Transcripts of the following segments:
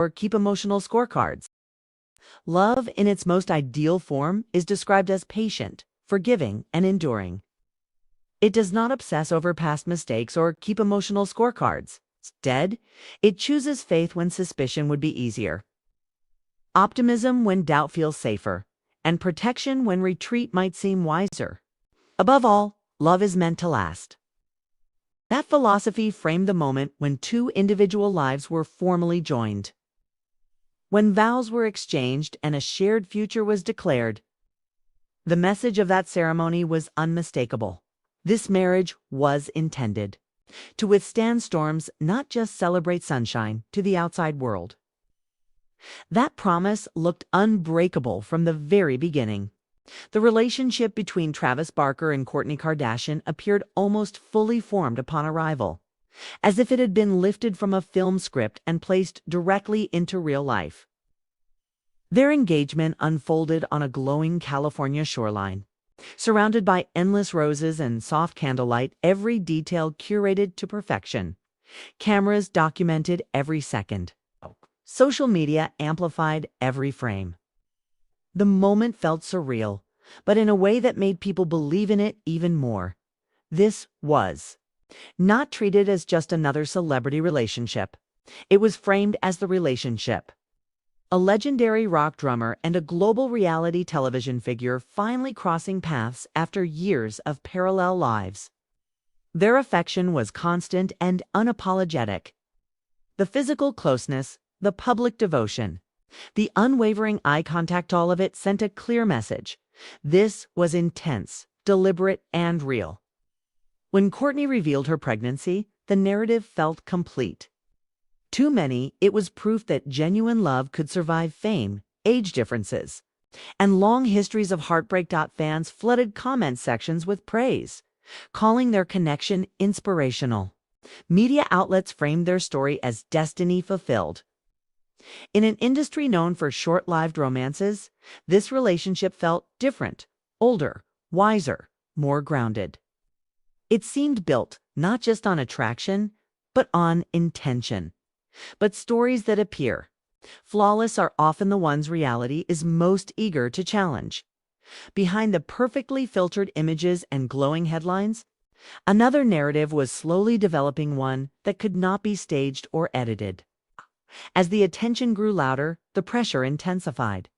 or keep emotional scorecards. Love, in its most ideal form, is described as patient, forgiving, and enduring. It does not obsess over past mistakes or keep emotional scorecards. Instead, it chooses faith when suspicion would be easier, optimism when doubt feels safer, and protection when retreat might seem wiser. Above all, love is meant to last. That philosophy framed the moment when two individual lives were formally joined. When vows were exchanged and a shared future was declared, the message of that ceremony was unmistakable. This marriage was intended to withstand storms, not just celebrate sunshine to the outside world. That promise looked unbreakable from the very beginning. The relationship between Travis Barker and Kourtney Kardashian appeared almost fully formed upon arrival, as if it had been lifted from a film script and placed directly into real life. Their engagement unfolded on a glowing California shoreline, surrounded by endless roses and soft candlelight, every detail curated to perfection. Cameras documented every second. Social media amplified every frame. The moment felt surreal, but in a way that made people believe in it even more. This was not treated as just another celebrity relationship. It was framed as the relationship. A legendary rock drummer and a global reality television figure finally crossing paths after years of parallel lives. Their affection was constant and unapologetic. The physical closeness, the public devotion, the unwavering eye contact, all of it sent a clear message. This was intense, deliberate, and real. When Kourtney revealed her pregnancy, the narrative felt complete. To many, it was proof that genuine love could survive fame, age differences, and long histories of heartbreak. Fans flooded comment sections with praise, calling their connection inspirational. Media outlets framed their story as destiny fulfilled. In an industry known for short-lived romances, this relationship felt different, older, wiser, more grounded. It seemed built not just on attraction, but on intention. But stories that appear flawless are often the ones reality is most eager to challenge. Behind the perfectly filtered images and glowing headlines, another narrative was slowly developing, one that could not be staged or edited. As the attention grew louder, the pressure intensified.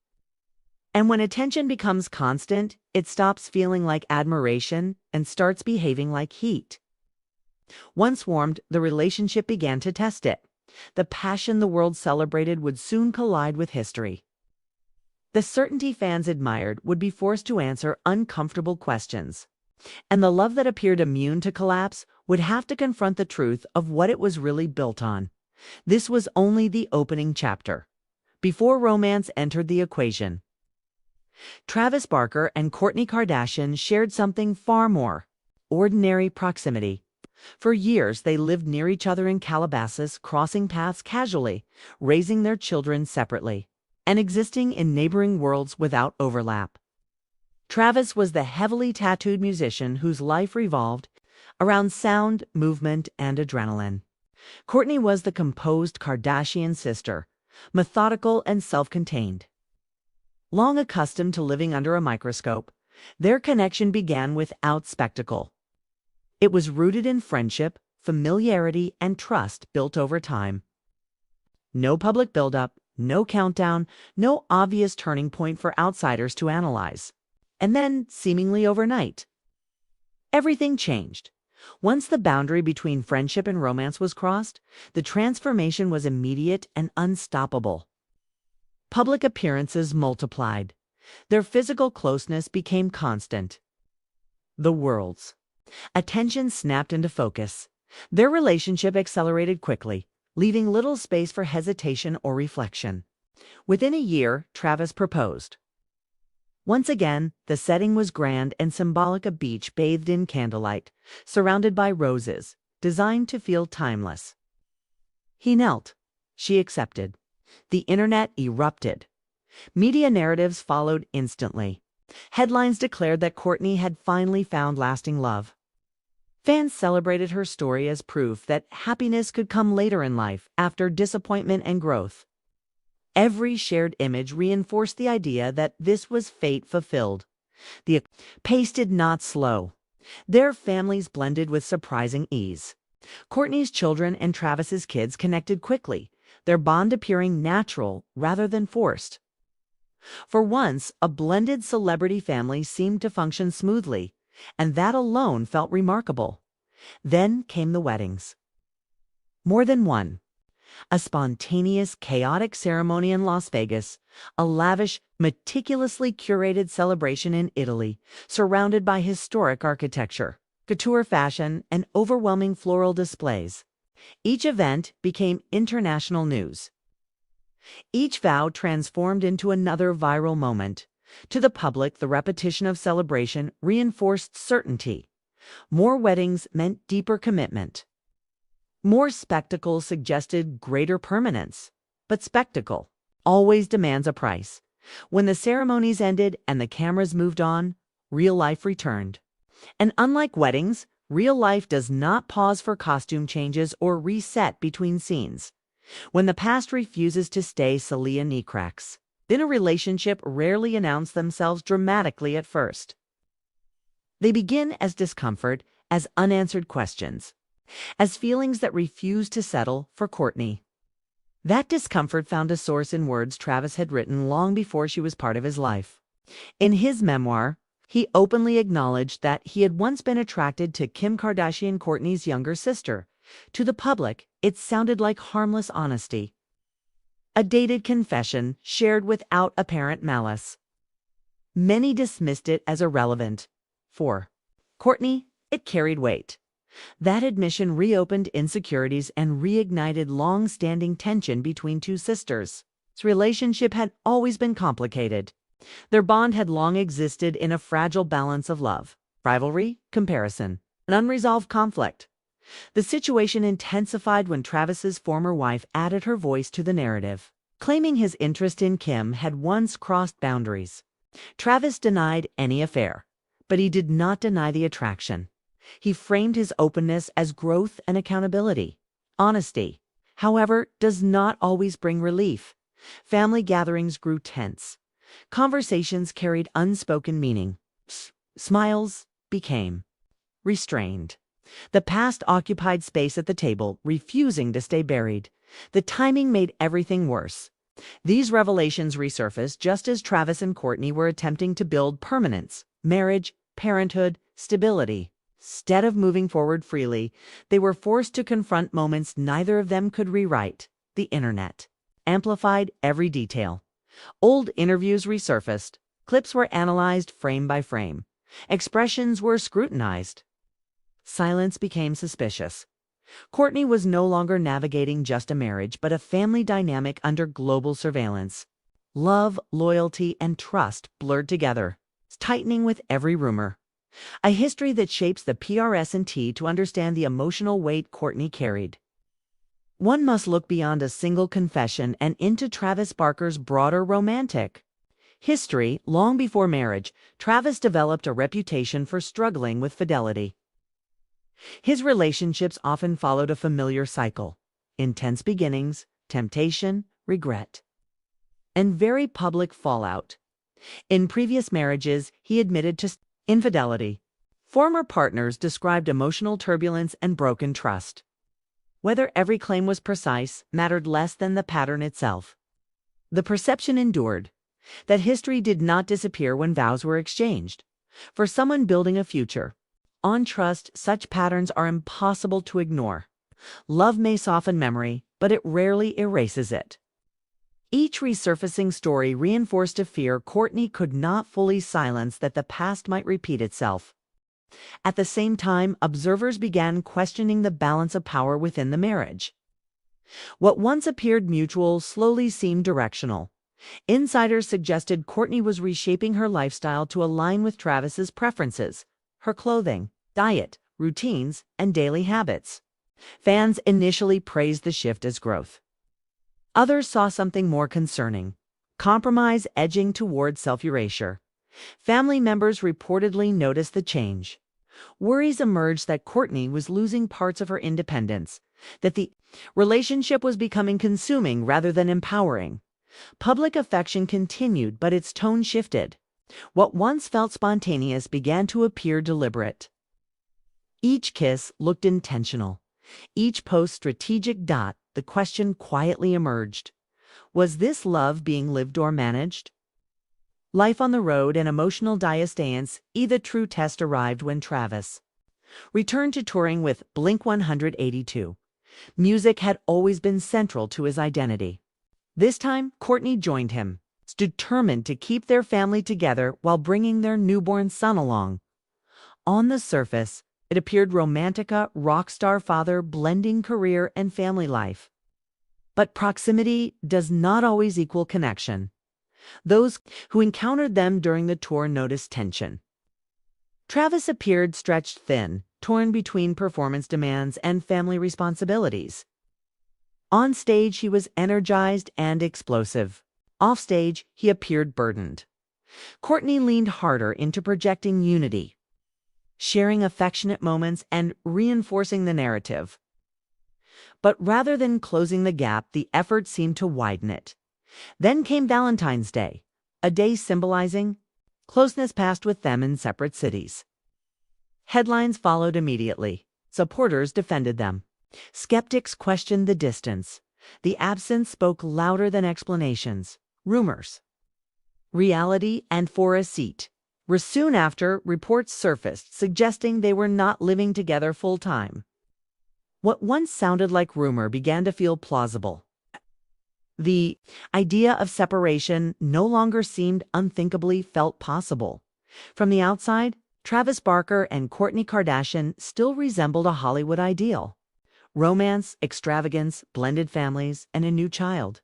And when attention becomes constant, it stops feeling like admiration and starts behaving like heat. Once warmed, the relationship began to test it. The passion the world celebrated would soon collide with history. The certainty fans admired would be forced to answer uncomfortable questions. And the love that appeared immune to collapse would have to confront the truth of what it was really built on. This was only the opening chapter, before romance entered the equation. Travis Barker and Kourtney Kardashian shared something far more: ordinary proximity. For years, they lived near each other in Calabasas, crossing paths casually, raising their children separately, and existing in neighboring worlds without overlap. Travis was the heavily tattooed musician whose life revolved around sound, movement, and adrenaline. Kourtney was the composed Kardashian sister, methodical and self-contained. Long accustomed to living under a microscope, their connection began without spectacle. It was rooted in friendship, familiarity, and trust built over time. No public buildup, no countdown, no obvious turning point for outsiders to analyze. And then, seemingly overnight, everything changed. Once the boundary between friendship and romance was crossed, the transformation was immediate and unstoppable. Public appearances multiplied. Their physical closeness became constant. The world's attention snapped into focus. Their relationship accelerated quickly, leaving little space for hesitation or reflection. Within a year, Travis proposed. Once again, the setting was grand and symbolic, a beach bathed in candlelight, surrounded by roses, designed to feel timeless. He knelt. She accepted. The internet erupted. Media narratives followed instantly. Headlines declared that Kourtney had finally found lasting love. Fans celebrated her story as proof that happiness could come later in life, after disappointment and growth. Every shared image reinforced the idea that this was fate fulfilled. The pace did not slow. Their families blended with surprising ease. Kourtney's children and Travis's kids connected quickly, their bond appearing natural rather than forced. For once, a blended celebrity family seemed to function smoothly, and that alone felt remarkable. Then came the weddings. More than one. A spontaneous, chaotic ceremony in Las Vegas, a lavish, meticulously curated celebration in Italy, surrounded by historic architecture, couture fashion, and overwhelming floral displays. Each event became international news. Each vow transformed into another viral moment. To the public, the repetition of celebration reinforced certainty. More weddings meant deeper commitment. More spectacle suggested greater permanence. But spectacle always demands a price. When the ceremonies ended and the cameras moved on, real life returned. And unlike weddings, real life does not pause for costume changes or reset between scenes. When the past refuses to stay Celia knee cracks, then a relationship rarely announce themselves dramatically at first. They begin as discomfort, as unanswered questions, as feelings that refuse to settle for Kourtney. That discomfort found a source in words Travis had written long before she was part of his life. In his memoir, he openly acknowledged that he had once been attracted to Kim Kardashian, Kourtney's younger sister. To the public, it sounded like harmless honesty. A dated confession shared without apparent malice. Many dismissed it as irrelevant. For Kourtney, it carried weight. That admission reopened insecurities and reignited long-standing tension between two sisters. This relationship had always been complicated. Their bond had long existed in a fragile balance of love, rivalry, comparison, and unresolved conflict. The situation intensified when Travis's former wife added her voice to the narrative, claiming his interest in Kim had once crossed boundaries. Travis denied any affair, but he did not deny the attraction. He framed his openness as growth and accountability. Honesty, however, does not always bring relief. Family gatherings grew tense. Conversations carried unspoken meaning. Smiles became restrained. The past occupied space at the table, refusing to stay buried. The timing made everything worse. These revelations resurfaced just as Travis and Kourtney were attempting to build permanence, marriage, parenthood, stability. Instead of moving forward freely, they were forced to confront moments neither of them could rewrite. The internet amplified every detail. Old interviews resurfaced. Clips were analyzed frame by frame. Expressions were scrutinized. Silence became suspicious. Kourtney was no longer navigating just a marriage, but a family dynamic under global surveillance. Love, loyalty, and trust blurred together, tightening with every rumor. A history that shapes the PRS&T to understand the emotional weight Kourtney carried. One must look beyond a single confession and into Travis Barker's broader romantic history. Long before marriage, Travis developed a reputation for struggling with fidelity. His relationships often followed a familiar cycle: intense beginnings, temptation, regret, and very public fallout. In previous marriages, he admitted to infidelity. Former partners described emotional turbulence and broken trust. Whether every claim was precise mattered less than the pattern itself. The perception endured that history did not disappear when vows were exchanged. For someone building a future on trust, such patterns are impossible to ignore. Love may soften memory, but it rarely erases it. Each resurfacing story reinforced a fear Kourtney could not fully silence, that the past might repeat itself. At the same time, observers began questioning the balance of power within the marriage. What once appeared mutual slowly seemed directional. Insiders suggested Kourtney was reshaping her lifestyle to align with Travis's preferences, her clothing, diet, routines, and daily habits. Fans initially praised the shift as growth. Others saw something more concerning: compromise edging toward self-erasure. Family members reportedly noticed the change. Worries emerged that Kourtney was losing parts of her independence, that the relationship was becoming consuming rather than empowering. Public affection continued, but its tone shifted. What once felt spontaneous began to appear deliberate. Each kiss looked intentional. Each post strategic. The question quietly emerged. Was this love being lived or managed? Life on the road and emotional diastance, the true test arrived when Travis returned to touring with Blink-182. Music had always been central to his identity. This time, Kourtney joined him, determined to keep their family together while bringing their newborn son along. On the surface, it appeared romantica, rock star father blending career and family life. But proximity does not always equal connection. Those who encountered them during the tour noticed tension. Travis appeared stretched thin, torn between performance demands and family responsibilities. On stage, he was energized and explosive. Off stage, he appeared burdened. Kourtney leaned harder into projecting unity, sharing affectionate moments and reinforcing the narrative. But rather than closing the gap, the effort seemed to widen it. Then came Valentine's Day, a day symbolizing closeness passed with them in separate cities. Headlines followed immediately. Supporters defended them. Skeptics questioned the distance. The absence spoke louder than explanations. Rumors, reality, and for a seat. Soon after, reports surfaced suggesting they were not living together full-time. What once sounded like rumor began to feel plausible. The idea of separation no longer seemed unthinkably felt possible. From the outside, Travis Barker and Kourtney Kardashian still resembled a Hollywood ideal. Romance, extravagance, blended families, and a new child.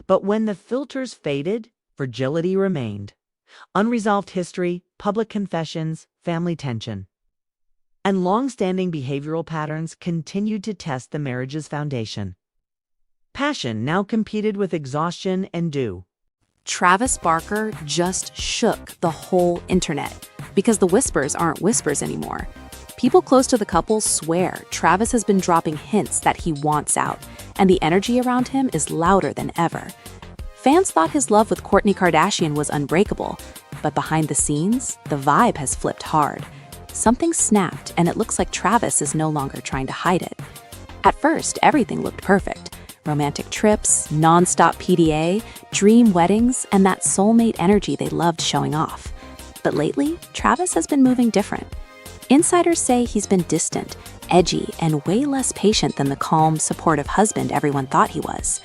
But when the filters faded, fragility remained. Unresolved history, public confessions, family tension. And long-standing behavioral patterns continued to test the marriage's foundation. Passion now competed with exhaustion and due. Travis Barker just shook the whole internet because the whispers aren't whispers anymore. People close to the couple swear Travis has been dropping hints that he wants out, and the energy around him is louder than ever. Fans thought his love with Kourtney Kardashian was unbreakable, but behind the scenes, the vibe has flipped hard. Something snapped, and it looks like Travis is no longer trying to hide it. At first, everything looked perfect. Romantic trips, non-stop PDA, dream weddings, and that soulmate energy they loved showing off. But lately, Travis has been moving different. Insiders say he's been distant, edgy, and way less patient than the calm, supportive husband everyone thought he was.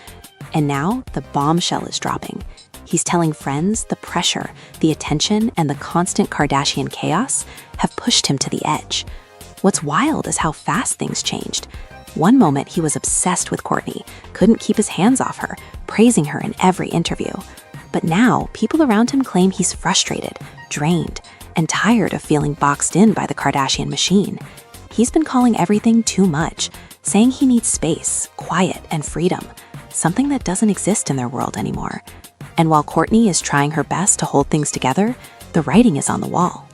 And now, the bombshell is dropping. He's telling friends the pressure, the attention, and the constant Kardashian chaos have pushed him to the edge. What's wild is how fast things changed. One moment, he was obsessed with Kourtney, couldn't keep his hands off her, praising her in every interview. But now, people around him claim he's frustrated, drained, and tired of feeling boxed in by the Kardashian machine. He's been calling everything too much, saying he needs space, quiet, and freedom, something that doesn't exist in their world anymore. And while Kourtney is trying her best to hold things together, the writing is on the wall.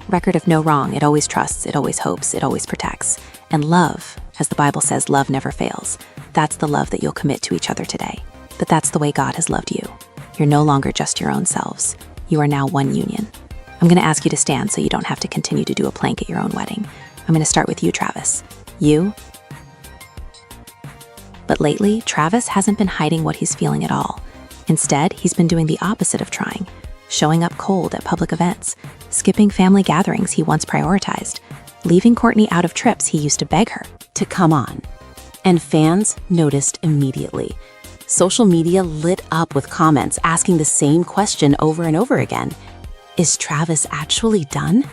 Record of no wrong, it always trusts, it always hopes, it always protects. And love, as the Bible says, love never fails. That's the love that you'll commit to each other today. But that's the way God has loved you. You're no longer just your own selves. You are now one union. I'm going to ask you to stand so you don't have to continue to do a plank at your own wedding. I'm going to start with you, Travis. You. But lately, Travis hasn't been hiding what he's feeling at all. Instead, he's been doing the opposite of trying, showing up cold at public events, skipping family gatherings he once prioritized, leaving Kourtney out of trips he used to beg her to come on. And fans noticed immediately. Social media lit up with comments asking the same question over and over again. Is Travis actually done?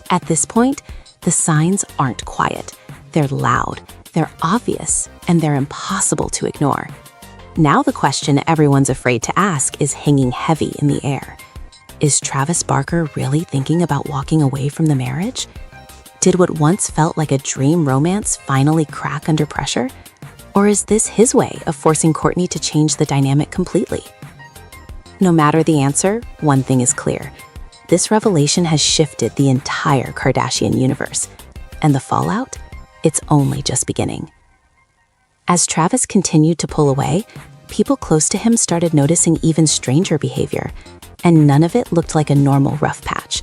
At this point, the signs aren't quiet. They're loud, they're obvious, and they're impossible to ignore. Now the question everyone's afraid to ask is hanging heavy in the air. Is Travis Barker really thinking about walking away from the marriage? Did what once felt like a dream romance finally crack under pressure? Or is this his way of forcing Kourtney to change the dynamic completely? No matter the answer, one thing is clear. This revelation has shifted the entire Kardashian universe. And the fallout? It's only just beginning. As Travis continued to pull away, people close to him started noticing even stranger behavior, and none of it looked like a normal rough patch.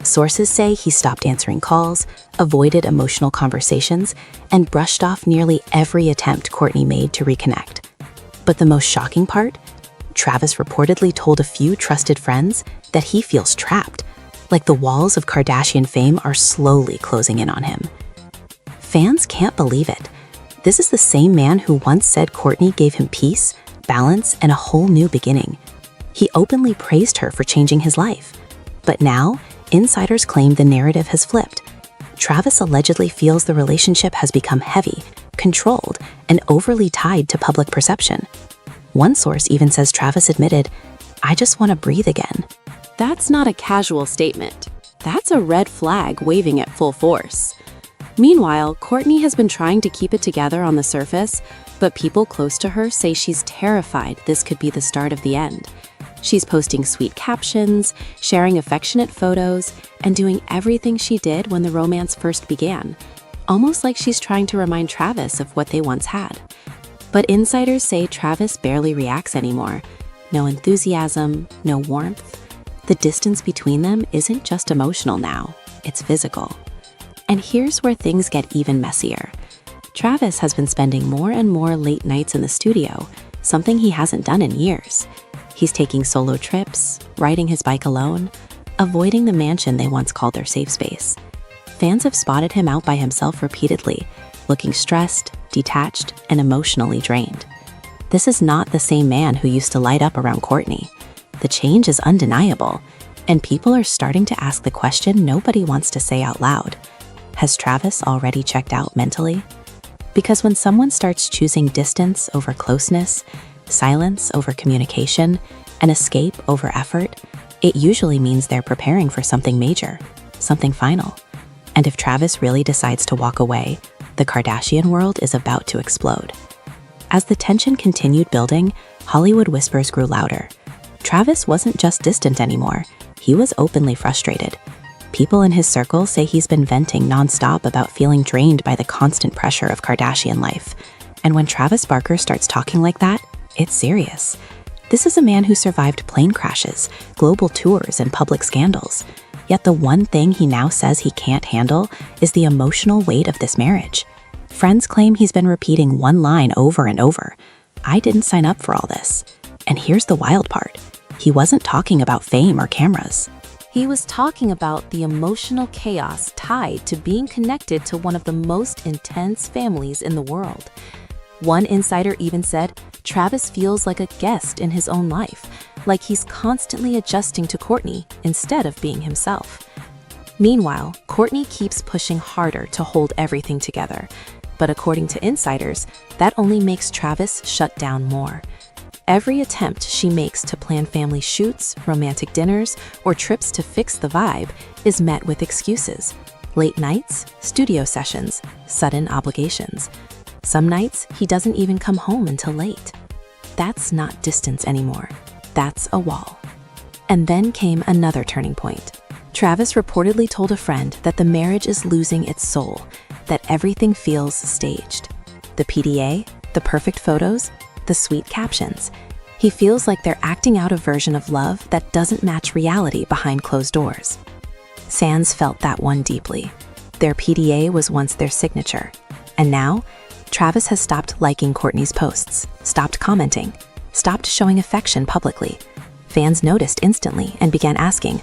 Sources say he stopped answering calls, avoided emotional conversations, and brushed off nearly every attempt Kourtney made to reconnect. But the most shocking part? Travis reportedly told a few trusted friends that he feels trapped, like the walls of Kardashian fame are slowly closing in on him. Fans can't believe it. This is the same man who once said Kourtney gave him peace, balance, and a whole new beginning. He openly praised her for changing his life. But now, insiders claim the narrative has flipped. Travis allegedly feels the relationship has become heavy, controlled, and overly tied to public perception. One source even says Travis admitted, "I just want to breathe again." That's not a casual statement. That's a red flag waving at full force. Meanwhile, Kourtney has been trying to keep it together on the surface, but people close to her say she's terrified this could be the start of the end. She's posting sweet captions, sharing affectionate photos, and doing everything she did when the romance first began, almost like she's trying to remind Travis of what they once had. But insiders say Travis barely reacts anymore. No enthusiasm, no warmth. The distance between them isn't just emotional now, it's physical. And here's where things get even messier. Travis has been spending more and more late nights in the studio, something he hasn't done in years. He's taking solo trips, riding his bike alone, avoiding the mansion they once called their safe space. Fans have spotted him out by himself repeatedly, looking stressed, detached, and emotionally drained. This is not the same man who used to light up around Kourtney. The change is undeniable, and people are starting to ask the question nobody wants to say out loud. Has Travis already checked out mentally? Because when someone starts choosing distance over closeness, silence over communication, and escape over effort, it usually means they're preparing for something major, something final. And if Travis really decides to walk away, the Kardashian world is about to explode. As the tension continued building, Hollywood whispers grew louder. Travis wasn't just distant anymore, he was openly frustrated. People in his circle say he's been venting nonstop about feeling drained by the constant pressure of Kardashian life. And when Travis Barker starts talking like that, it's serious. This is a man who survived plane crashes, global tours, and public scandals. Yet the one thing he now says he can't handle is the emotional weight of this marriage. Friends claim he's been repeating one line over and over. "I didn't sign up for all this." And here's the wild part. He wasn't talking about fame or cameras. He was talking about the emotional chaos tied to being connected to one of the most intense families in the world. One insider even said Travis feels like a guest in his own life, like he's constantly adjusting to Kourtney instead of being himself. Meanwhile, Kourtney keeps pushing harder to hold everything together. But according to insiders, that only makes Travis shut down more. Every attempt she makes to plan family shoots, romantic dinners, or trips to fix the vibe is met with excuses. Late nights, studio sessions, sudden obligations. Some nights, he doesn't even come home until late. That's not distance anymore. That's a wall. And then came another turning point. Travis reportedly told a friend that the marriage is losing its soul, that everything feels staged. The PDA, the perfect photos, the sweet captions. He feels like they're acting out a version of love that doesn't match reality behind closed doors. Fans felt that one deeply. Their PDA was once their signature. And now, Travis has stopped liking Kourtney's posts, stopped commenting, stopped showing affection publicly. Fans noticed instantly and began asking,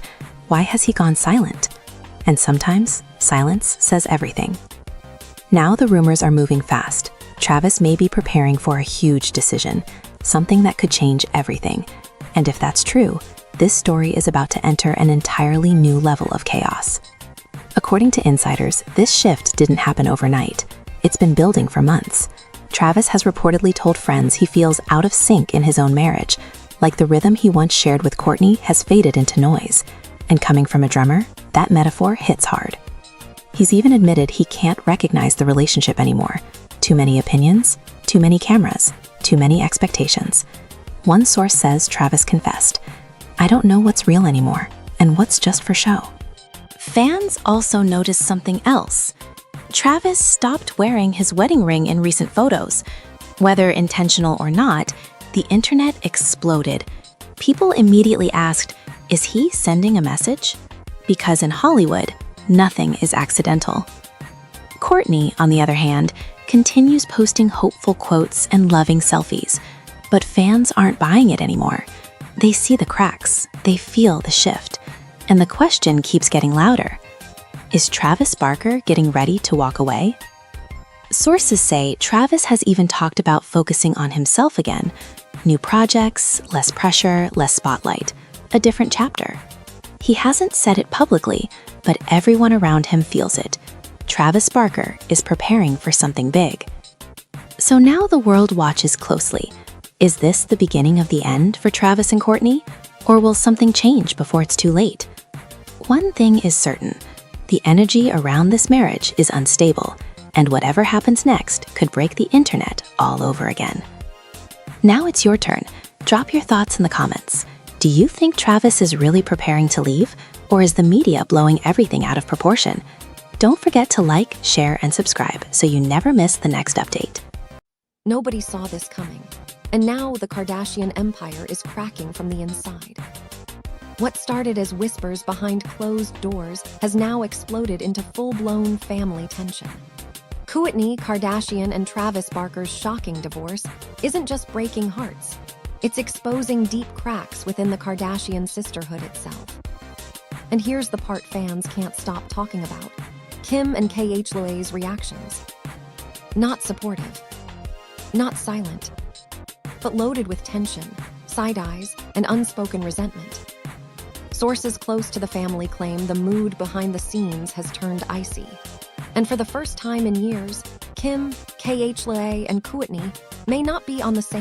why has he gone silent? And sometimes, silence says everything. Now the rumors are moving fast. Travis may be preparing for a huge decision, something that could change everything. And if that's true, this story is about to enter an entirely new level of chaos. According to insiders, this shift didn't happen overnight. It's been building for months. Travis has reportedly told friends he feels out of sync in his own marriage, like the rhythm he once shared with Kourtney has faded into noise. And coming from a drummer, that metaphor hits hard. He's even admitted he can't recognize the relationship anymore. Too many opinions, too many cameras, too many expectations. One source says Travis confessed, "I don't know what's real anymore, and what's just for show." Fans also noticed something else. Travis stopped wearing his wedding ring in recent photos, Whether intentional or not, the internet exploded. People immediately asked, is he sending a message? Because in Hollywood, nothing is accidental. Kourtney, on the other hand, continues posting hopeful quotes and loving selfies, but fans aren't buying it anymore. They see the cracks, they feel the shift, and the question keeps getting louder. Is Travis Barker getting ready to walk away? Sources say Travis has even talked about focusing on himself again. New projects, less pressure, less spotlight, a different chapter. He hasn't said it publicly, but everyone around him feels it. Travis Barker is preparing for something big. So now the world watches closely. Is this the beginning of the end for Travis and Kourtney? Or will something change before it's too late? One thing is certain. The energy around this marriage is unstable, and whatever happens next could break the internet all over again. Now it's your turn. Drop your thoughts in the comments. Do you think Travis is really preparing to leave, or is the media blowing everything out of proportion? Don't forget to like, share, and subscribe so you never miss the next update. Nobody saw this coming, and now the Kardashian empire is cracking from the inside. What started as whispers behind closed doors has now exploded into full-blown family tension. Kourtney Kardashian and Travis Barker's shocking divorce isn't just breaking hearts, it's exposing deep cracks within the Kardashian sisterhood itself. And here's the part fans can't stop talking about: Kim and KHLA's reactions. Not supportive, not silent, but loaded with tension, side eyes, and unspoken resentment. Sources close to the family claim the mood behind the scenes has turned icy. And for the first time in years, Kim, KHLA, and Kourtney may not be on the same